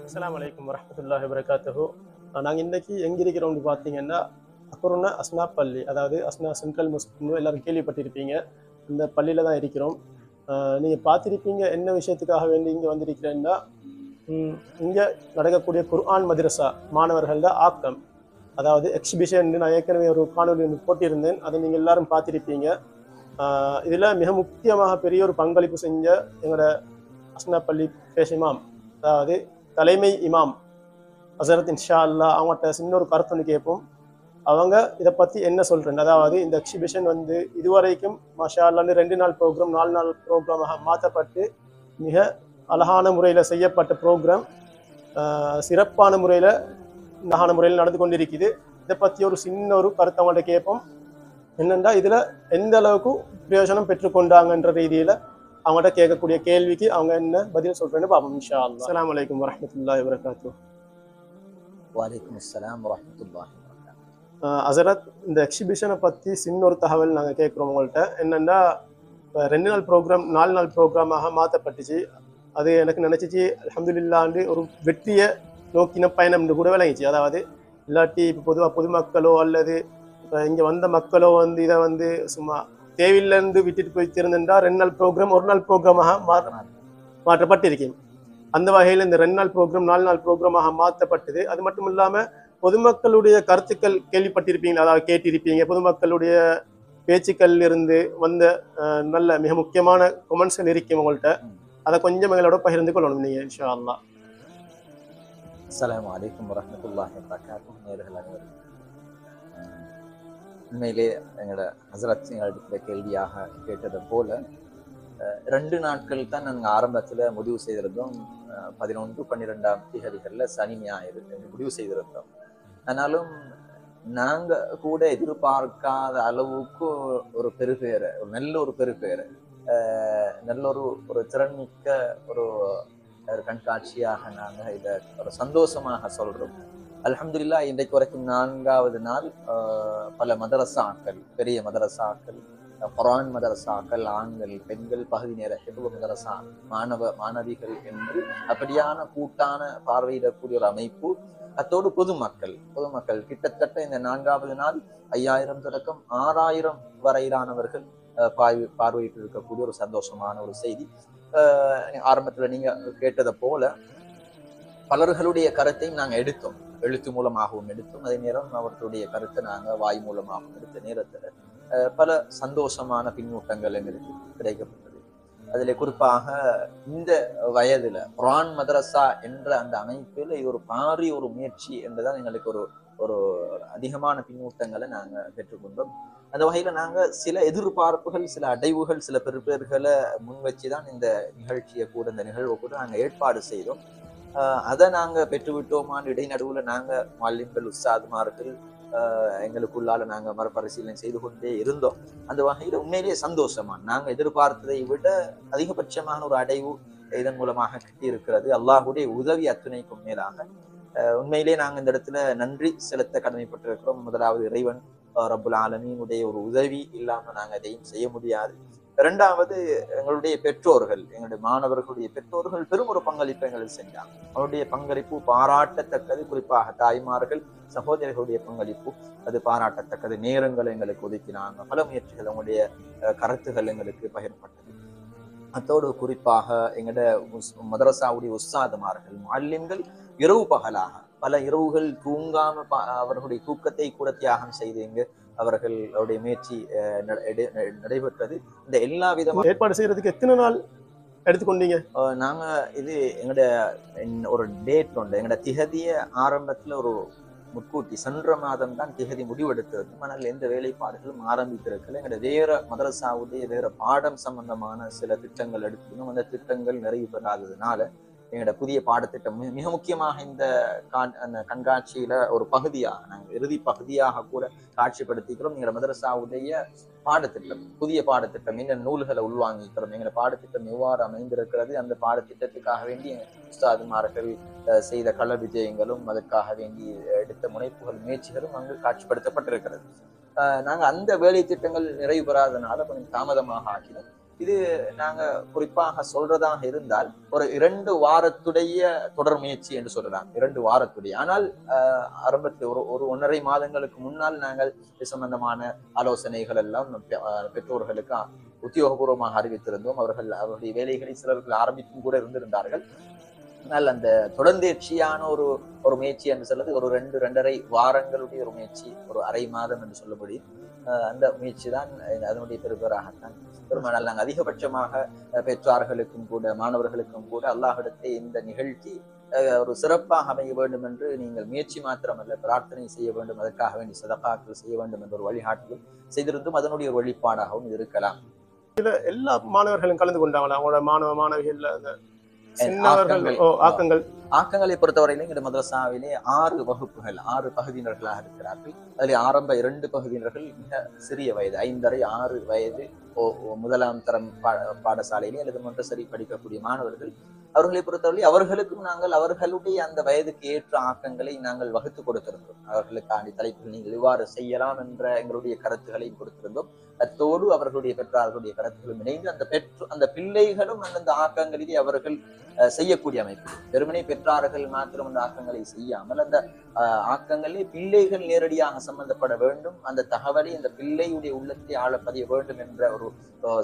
அஸ்ஸலாமு அலைக்கும் வரஹ்மத்துல்லாஹி வபரகாத்துஹு. நாங்கள் இன்னைக்கு எங்கே இருக்கிறோம்னு பார்த்தீங்கன்னா அக்குருன்னா அஸ்னா பள்ளி, அதாவது அஸ்னா சென்ட்ரல் முஸ்லிம்னு எல்லாரும் கேள்விப்பட்டிருப்பீங்க. இந்த பள்ளியில் தான் இருக்கிறோம். நீங்கள் பார்த்திருப்பீங்க என்ன விஷயத்துக்காக வேண்டி இங்கே வந்திருக்கிறேன்னா, இங்கே நடக்கக்கூடிய குர்ஆன் மദ്രஸா மாணவர்கள ஆக்கம், அதாவது எக்ஸிபிஷன். நான் ஏற்கனவே ஒரு காணொலி ஒன்று போட்டிருந்தேன், அதை நீங்கள் எல்லாரும் பார்த்திருப்பீங்க. இதில் மிக முக்கியமாக பெரிய ஒரு பங்களிப்பு செஞ்ச எங்களோட அஸ்னா பள்ளி பேஷிமாம், அதாவது தலைமை இமாம் ஹசரத் இன்ஷா அல்லா, அவங்கள்ட்ட சின்ன ஒரு கருத்து கேட்போம். அவங்க இதை பற்றி என்ன சொல்கிறேன். அதாவது இந்த எக்ஸிபிஷன் இதுவரைக்கும் மாஷா அல்லான்னு 2 நாள் ப்ரோக்ராம் 4 நாள் ப்ரோக்ராமாக மாற்றப்பட்டு மிக அழகான முறையில் செய்யப்பட்ட ப்ரோக்ராம் சிறப்பான முறையில் நடந்து கொண்டிருக்குது. இதை பற்றி ஒரு சின்ன ஒரு கருத்து அவங்கள்ட்ட கேட்போம். என்னென்னா இதில் எந்த அளவுக்கு பிரயோஜனம் பெற்றுக்கொண்டாங்கன்ற ரீதியில் அவங்கள்ட்ட கேட்கக்கூடிய கேள்விக்கு அவங்க என்ன பதில் சொல்கிறேன்னு பார்ப்போம் இன்ஷா அல்லா. அஸ்ஸலாமு அலைக்கும் வரஹ்மத்துல்லாஹி வபரகாத்துஹு. வலைக்கும் அஸ்ஸலாம் வரஹ்மத்துல்லாஹி வபரகாத்துஹு. ஹஸரத், இந்த எக்ஸிபிஷனை பற்றி சின்ன ஒரு தகவல் நாங்கள் கேட்குறோம் உங்கள்கிட்ட. என்னென்னா 2 நாள் ப்ரோக்ராம் 4 நாள் ப்ரோக்ராமாக மாற்றப்பட்டுச்சு. அது எனக்கு நினச்சிச்சு அல்ஹம்துலில்லாஹ்னு ஒரு வெற்றியை நோக்கின பயணம்னு கூட விளங்கிச்சு. அதாவது இல்லாட்டி இப்போ பொதுவாக பொதுமக்களோ அல்லது இப்போ இங்கே வந்த மக்களோ இதை சும்மா தேவையில்லைன்னு விட்டுட்டு போய் திருந்தா 2 நாள் ப்ரோக்ராம் 1 நாள் ப்ரோக்ராமாக மாற்றப்பட்டிருக்கேன். அந்த வகையில் இந்த 2 நாள் ப்ரோக்ராம் 4 நாள் ப்ரோக்ராமாக மாற்றப்பட்டது. அது மட்டும் இல்லாமல் பொதுமக்களுடைய கருத்துக்கள் கேள்விப்பட்டிருப்பீங்க, அதாவது கேட்டிருப்பீங்க. பொதுமக்களுடைய பேச்சுக்கள் இருந்து வந்த நல்ல மிக முக்கியமான கொமெண்ட்ஸ்கள் இருக்கும் உங்கள்கிட்ட. அதை கொஞ்சம் எங்களோட பகிர்ந்து கொள்ளணும் நீங்கள் இன்ஷா அல்லாஹ். அஸ்ஸலாமு அலைக்கும் வரஹ்மத்துல்லாஹி வபரகாத்துஹு. நேயர்கள் அனைவருக்கும் உண்மையிலே எங்களோட ஹஸரத் எங்களிடத்துல கேள்வியாக கேட்டதை போல 2 நாட்கள் தான் நாங்கள் ஆரம்பத்தில் முடிவு செய்திருந்தோம். 11, 12ஆம் தேதிகளில் சனி ஞாயிறு முடிவு செய்திருந்தோம். ஆனாலும் நாங்கள் கூட எதிர்பார்க்காத அளவுக்கு ஒரு பெருபேரை, நல்ல ஒரு பெருபேரை, நல்ல ஒரு திறன்மிக்க ஒரு கண்காட்சியாக நாங்கள் இதை ஒரு சந்தோஷமாக சொல்கிறோம். அல்ஹம்துலில்லாஹ், இன்றைக்கு வரைக்கும் 4வது நாள் பல மதரசாக்கள், பெரிய மதரசாக்கள், குர்ஆன் மதரசாக்கள், ஆண்கள் பெண்கள், பகுதி நேர ஹிஃப்ழ் மதரசா மாணவிகள் என்று அப்படியான கூட்டான பார்வையிடக்கூடிய ஒரு அமைப்பு. அத்தோடு பொதுமக்கள் கிட்டத்தட்ட இந்த 4வது நாள் 5000 தொடக்கம் 6000 வரையிலானவர்கள் பார்வையிட்டு இருக்கக்கூடிய ஒரு சந்தோஷமான ஒரு செய்தி. ஆரம்பத்தில் நீங்க கேட்டதை போல பலர்களுடைய கருத்தையும் நாங்கள் எடுத்தோம், எழுத்து மூலமாகவும் எடுத்தோம். அதே நேரம் அவர்களுடைய கருத்தை நாங்கள் வாய் மூலமாகவும் எடுத்த நேரத்தில் பல சந்தோஷமான பின்னூட்டங்கள் எங்களுக்கு கிடைக்கப்பட்டது. அதில் குறிப்பாக இந்த வயதுல குர்ஆன் மதரசா என்ற அந்த அமைப்பில் இது ஒரு பாரிய ஒரு முயற்சி என்றுதான் எங்களுக்கு ஒரு அதிகமான பின்னூட்டங்களை நாங்கள் பெற்றுக்கொண்டோம். அந்த வகையில நாங்கள் சில எதிர்பார்ப்புகள், சில அடைவுகள், சில பெறுபேறுகளை முன் வச்சுதான் இந்த நிகழ்ச்சியை கூட, இந்த நிகழ்வை கூட நாங்கள் ஏற்பாடு செய்தோம். அதை நாங்கள் பெற்றுவிட்டோமான்னு இடைநடுவில் நாங்கள் மாலிம்கள், உஸ்தாதுமார்கள் எங்களுக்குள்ளால நாங்கள் மறுபரிசீலனை செய்து கொண்டே இருந்தோம். அந்த வகையில் உண்மையிலேயே சந்தோஷமா நாங்கள் எதிர்பார்த்ததை விட அதிகபட்சமான ஒரு அடைவு இதன் மூலமாக கிட்டி இருக்கிறது. அல்லாஹுடைய உதவி அத்துணைக்கும் மேலாக உண்மையிலே நாங்கள் இந்த இடத்துல நன்றி செலுத்த கடமைப்பட்டிருக்கிறோம். முதலாவது இறைவன் ரப்புல் ஆலமீனுடைய ஒரு உதவி இல்லாமல் நாங்கள் எதையும் செய்ய முடியாது. 2வது எங்களுடைய பெற்றோர்கள், எங்களுடைய மாணவர்களுடைய பெற்றோர்கள் பெரும் ஒரு பங்களிப்பு எங்களுக்கு செஞ்சாங்க. அவருடைய பங்களிப்பு பாராட்டத்தக்கது. குறிப்பாக தாய்மார்கள், சகோதரிகளுடைய பங்களிப்பு அது பாராட்டத்தக்கது. நேரங்களை எங்களுக்கு ஒதுக்கினாங்க, பல முயற்சிகள், அவங்களுடைய கருத்துகள் எங்களுக்கு பகிரப்பட்டது. அத்தோடு குறிப்பாக எங்களுடைய மதரசாவுடைய உஸ்தாதுமார்கள், முஅல்லிம்கள் இரவு பகலாக பல இரவுகள் தூங்காம அவர்களுடைய தூக்கத்தை கூட தியாகம் செய்து அவர்களுடைய முயற்சி நடைபெற்றது. இந்த எல்லா விதமான ஏற்பாடு செய்யறதுக்கு எத்தனை நாள் எடுத்துக்கொண்டீங்க? நாங்க இது எங்களுடைய ஒரு டேட் உண்டு. எங்களோட திகதிய ஆரம்பத்துல ஒரு முன்கூட்டி சென்ற மாதம் தான் திகதி முடிவெடுத்தது. ஆனால் எந்த வேலைப்பாடுகளும் ஆரம்பித்திருக்கல. எங்களோட வேற மதரசாவுடைய வேற பாடம் சம்பந்தமான சில திட்டங்கள் எடுத்துக்கணும். அந்த திட்டங்கள் நிறைவு பெறாததுனால எங்களோட புதிய பாடத்திட்டம் மிக முக்கியமாக இந்த கண்காட்சியில ஒரு பகுதியாக நாங்கள் இறுதி பகுதியாக கூட காட்சிப்படுத்திக்கிறோம். எங்களோட மதரசாவுடைய பாடத்திட்டம், புதிய பாடத்திட்டம், என்ன நூல்களை உள்வாங்கிக்கிறோம், எங்களோட பாடத்திட்டம் எவ்வாறு அமைந்திருக்கிறது, அந்த பாடத்திட்டத்துக்காக வேண்டி உஸ்தாதுமார்கள் செய்த கள விஜயங்களும் அதற்காக வேண்டி எடுத்த முனைப்புகள், முயற்சிகளும் அங்கு காட்சிப்படுத்தப்பட்டிருக்கிறது. நாங்கள் அந்த வேலை திட்டங்கள் நிறைவு பெறாதனால கொஞ்சம் தாமதமாக ஆக்கினோம். இது நாங்க குறிப்பாக சொல்றதாக இருந்தால் ஒரு 2 வாரத்துடைய தொடர் முயற்சி என்று சொல்லலாம். 2 வாரத்துடைய. ஆனால் ஆரம்பத்தில் ஒரு 1.5 மாதங்களுக்கு முன்னால் நாங்கள் இது சம்பந்தமான ஆலோசனைகள் எல்லாம் பெற்றோர்களுக்கு உத்தியோகபூர்வமாக அறிவித்திருந்தோம். அவருடைய வேலைகளை சிலர்கள் ஆரம்பித்தும் கூட இருந்திருந்தார்கள். ஆனால் அந்த தொடர்ந்தேர்ச்சியான ஒரு முயற்சி என்று சொல்றது ஒரு 2-2.5 வாரங்களுடைய ஒரு முயற்சி, ஒரு அரை மாதம் என்று சொல்லப்படி அந்த முயற்சி தான் அதனுடைய பெருபராகத்தான் பெருமானால் நாங்கள் அதிகபட்சமாக பெற்றார்களுக்கும் கூட மாணவர்களுக்கும் கூட அல்லாஹ்விடத்தை இந்த நிகழ்ச்சி ஒரு சிறப்பாக அமைய வேண்டும் என்று நீங்கள் முயற்சி மாத்திரமல்ல பிரார்த்தனை செய்ய வேண்டும், அதற்காக வேண்டி சதகாக்கள் செய்ய வேண்டும் என்ற ஒரு வழிகாட்டிலும் செய்திருந்தும் அதனுடைய ஒரு வெளிப்பாடாகவும் இருக்கலாம். எல்லா மாணவர்களும் கலந்து கொண்டாங்களா அவங்களோட மாணவிகள் ஆக்கங்களை பொறுத்தவரையிலும் இந்த மதரசாவிலே 6 வகுப்புகள் 6 பகுதியினர்களாக இருக்கிறார்கள். அதில் ஆரம்ப 2 பகுதியினர்கள் மிக சிறிய வயது 5.5 6 வயது முதலாம் தரம் பாடசாலையிலே அல்லது மொண்டசரி படிக்கக்கூடிய மாணவர்கள். அவர்களை பொறுத்தவரை அவர்களுக்கும் நாங்கள் அவர்களுடைய அந்த வயதுக்கு ஏற்ற ஆக்கங்களை நாங்கள் வகுத்து கொடுத்திருந்தோம். அவர்களுக்கான தலைப்புகள் நீங்கள் இவ்வாறு செய்யலாம் என்ற எங்களுடைய கருத்துக்களையும் கொடுத்திருந்தோம். அத்தோடு அவர்களுடைய பெற்றார்களுடைய கருத்துக்களும் இணைந்து அந்த பிள்ளைகளும் அந்தந்த ஆக்கங்களிலே அவர்கள் செய்யக்கூடிய அமைப்பு. வெறுமனே பெற்றார்கள் மாத்திரம் அந்த ஆக்கங்களை செய்யாமல் அந்த ஆக்கங்களே பிள்ளைகள் நேரடியாக சம்பந்தப்பட வேண்டும், அந்த தகவலை அந்த பிள்ளையுடைய உள்ளத்தை ஆழ பதிய வேண்டும் என்ற ஒரு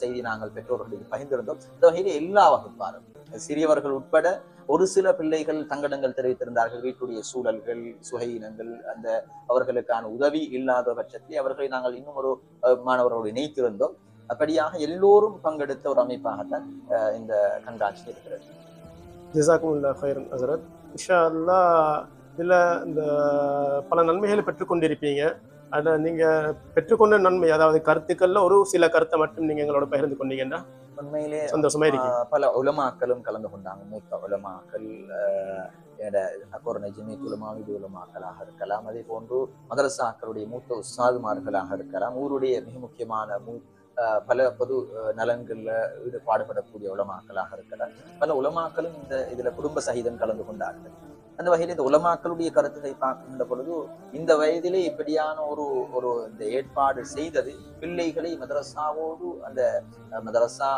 செய்தி நாங்கள் பெற்றோர்களுக்கு பகிர்ந்திருந்தோம். இந்த வகையிலே எல்லா வகுப்பாரும் சிறியவர்கள் உட்பட ஒரு சில பிள்ளைகள் தங்கடங்கள் தெரிவித்திருந்தார்கள். வீட்டுடைய சூழல்கள் சுகையினங்கள் அந்த அவர்களுக்கான உதவி இல்லாத பட்சத்தில் அவர்களை நாங்கள் இன்னும் ஒரு மாணவரோடு இணைத்திருந்தோம். அப்படியாக எல்லோரும் பங்கெடுத்த ஒரு அமைப்பாகத்தான் இந்த கண்காட்சி இருக்கிறது. ஜஸாக்குமுல்லாஹ் ஹைரன் ஹஸரத். இன்ஷா அல்லாஹ் இதில் இந்த பல நன்மைகளை பெற்றுக்கொண்டிருப்பீங்க. அதில் நீங்கள் பெற்றுக்கொண்ட நன்மை, அதாவது கருத்துக்கள்ல ஒரு சில கருத்தை மட்டும் நீங்கள் எங்களோட பகிர்ந்து கொண்டீங்கன்னா உண்மையிலே சந்தோஷமா இருக்கு. பல உலமாக்களும் கலந்து கொண்டாங்க. மூத்த உலமாக்கள் உலமாக்களாக இருக்கலாம், அதே போன்று மதரசாக்களுடைய மூத்த உஸ்தாதுமார்களாக இருக்கலாம், ஊருடைய மிக முக்கியமான பல பொது நலன்கள்ல ஈடுபாடுபடக்கூடிய உலமாக்களாக இருக்கலாம். பல உலமாக்களும் இதுல குடும்ப சகிதம் கலந்து கொண்டார்கள். அந்த வகையில் இந்த உலமாக்களுடைய கருத்துக்களை பார்க்கின்ற பொழுது இந்த வயதிலே இப்படியான ஒரு இந்த ஏற்பாடு செய்தது பிள்ளைகளை மதரசாவோடு அந்த மதரசா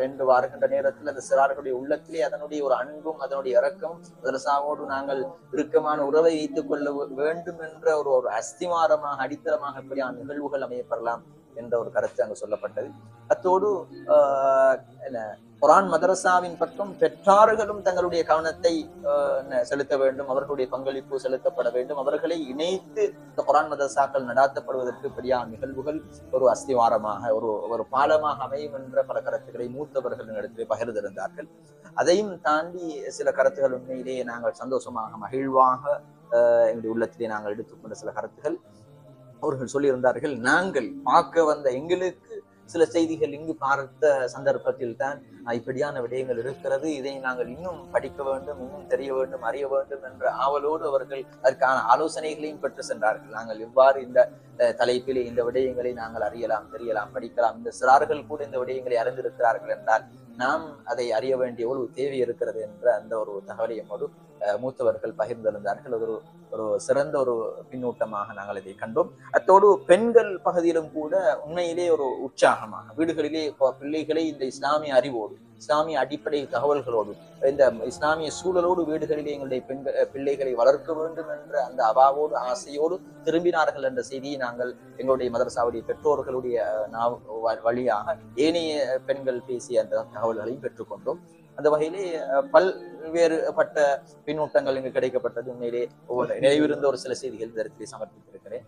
என்று வருகின்ற நேரத்தில் அந்த சிறார்களுடைய உள்ளத்திலே அதனுடைய ஒரு அன்பும் அதனுடைய இறக்கமும் மதரசாவோடு நாங்கள் இறுக்கமான உறவை வைத்துக் கொள்ள வேண்டும் என்ற ஒரு அஸ்திவாரமாக அடித்தளமாக இப்படியான நிகழ்வுகள் அமையப்பெறலாம் என்ற ஒரு கருத்து அங்கு சொல்லப்பட்டது. அத்தோடு குர்ஆன் மதரசாவின் பக்கம் பெற்றார்களும் தங்களுடைய கவனத்தை செலுத்த வேண்டும், அவர்களுடைய பங்களிப்பு செலுத்தப்பட வேண்டும், அவர்களை இணைத்து இந்த குர்ஆன் மதரசாக்கள் நடாத்தப்படுவதற்கு இப்படியான நிகழ்வுகள் ஒரு அஸ்திவாரமாக ஒரு பாலமாக அமையும் என்ற பல கருத்துக்களை மூத்தவர்கள் இடத்திலே பகிர்ந்திருந்தார்கள். அதையும் தாண்டி சில கருத்துக்கள் உண்மையிலேயே நாங்கள் சந்தோஷமாக மகிழ்வாக எங்களுடைய உள்ளத்திலே நாங்கள் எடுத்துக்கொண்ட சில கருத்துக்கள் அவர்கள் சொல்லியிருந்தார்கள். நாங்கள் பார்க்க வந்த எங்களுக்கு சில செய்திகள் இங்கு பார்த்த சந்தர்ப்பத்தில் தான் இப்படியான விடயங்கள் இருக்கிறது, இதை நாங்கள் இன்னும் படிக்க வேண்டும், இன்னும் தெரிய வேண்டும், அறிய வேண்டும் என்ற ஆவலோடு அவர்கள் அதற்கான ஆலோசனைகளையும் பெற்று சென்றார்கள். நாங்கள் இவ்வாறு இந்த தலைப்பிலே இந்த விடயங்களை நாங்கள் அறியலாம், தெரியலாம், படிக்கலாம், இந்த சிறார்கள் கூட இந்த விடயங்களை அறிந்திருக்கிறார்கள் என்றால் நாம் அதை அறிய வேண்டிய ஒரு தேவை இருக்கிறது என்ற அந்த ஒரு தகவலையோடு மூத்தவர்கள் பகிர்ந்திருந்தார்கள். அது ஒரு சிறந்த ஒரு பின்னூட்டமாக நாங்கள் இதை கண்டோம். அத்தோடு பெண்கள் பகுதியிலும் கூட உண்மையிலே ஒரு உற்சாகமாக வீடுகளிலே பிள்ளைகளை இந்த இஸ்லாமிய அறிவோடு இஸ்லாமிய அடிப்படை தகவல்களோடு இந்த இஸ்லாமிய சூழலோடு வீடுகளிலே எங்களுடைய பிள்ளைகளை வளர்க்க வேண்டும் என்ற அந்த அவாவோடு ஆசையோடு திரும்பினார்கள் என்ற செய்தியை நாங்கள் எங்களுடைய மதரசாவுடைய பெற்றோர்களுடைய வழியாக ஏனைய பெண்கள் பேசிய அந்த தகவல்களையும் பெற்றுக்கொண்டோம். அந்த வகையிலே பல்வேறுபட்ட பின்னூட்டங்கள் இங்கு கிடைக்கப்பட்டது. உண்மையிலே நிறைவிருந்த ஒரு சில செய்திகள் இந்த இடத்திலே சமர்ப்பித்திருக்கிறேன்.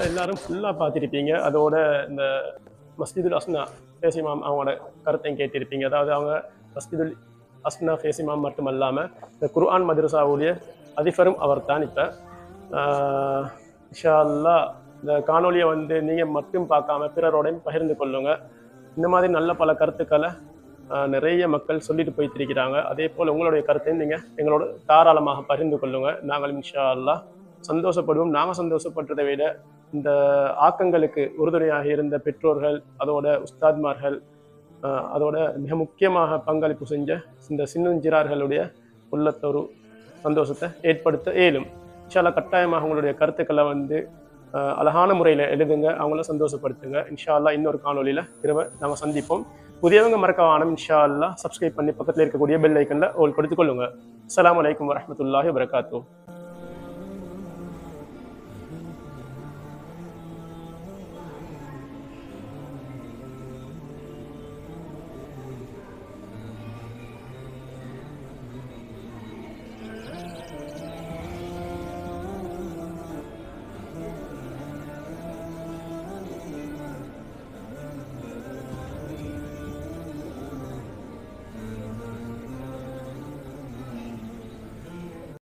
எல்லாரும் ஃபுல்லாக பார்த்துருப்பீங்க. அதோட இந்த மஸ்ஜிதுல் அஸ்னா ஃபேஸ் இமாம் அவங்களோட கருத்தையும் கேட்டிருப்பீங்க. அதாவது அவங்க மஸ்ஜிதுல் அஸ்னா ஃபேஸ் இமாம் மட்டும் இல்லாமல் இந்த குர்ஆன் மதரசாவுடைய அதிபரும் அவர் தான். இப்போ இன்ஷா அல்லாஹ் இந்த காணொலியை வந்து நீங்கள் மட்டும் பார்க்காம பிறரோடையும் பகிர்ந்து கொள்ளுங்க. இந்த மாதிரி நல்ல பல கருத்துக்களை நிறைய மக்கள் சொல்லிட்டு போய்த்திருக்கிறாங்க. அதே போல் உங்களுடைய கருத்தையும் நீங்கள் எங்களோட தாராளமாக பகிர்ந்து கொள்ளுங்க. நாங்கள் இன்ஷா அல்லாஹ் சந்தோஷப்படுவோம். நாங்கள் சந்தோஷப்படுறதை விட இந்த ஆக்கங்களுக்கு உறுதுணையாக இருந்த பெற்றோர்கள், அதோட உஸ்தாத்மார்கள், அதோட மிக முக்கியமாக பங்களிப்பு செஞ்ச இந்த சின்னஞ்சிறார்களுடைய உள்ளத்தொரு சந்தோஷத்தை ஏற்படுத்த இயலும். இன்ஷா அல்லாஹ் கட்டாயமாக உங்களுடைய கருத்துக்களை வந்து அழகான முறையில் எழுதுங்க, அவங்கள சந்தோஷப்படுத்துங்க. இன்ஷா அல்லாஹ் இன்னொரு காணொலியில் திரும்ப நாங்கள் சந்திப்போம். புதியவங்க மறக்க வேணாம், இன்ஷா அல்லாஹ் சப்ஸ்கிரைப் பண்ணி பக்கத்தில் இருக்கக்கூடிய பெல் ஐக்கனில் ஓல் கொடுத்துக்கொள்ளுங்க. அஸ்ஸலாமு அலைக்கும் வரஹ்மத்துல்லாஹி வபரகாத்துஹு.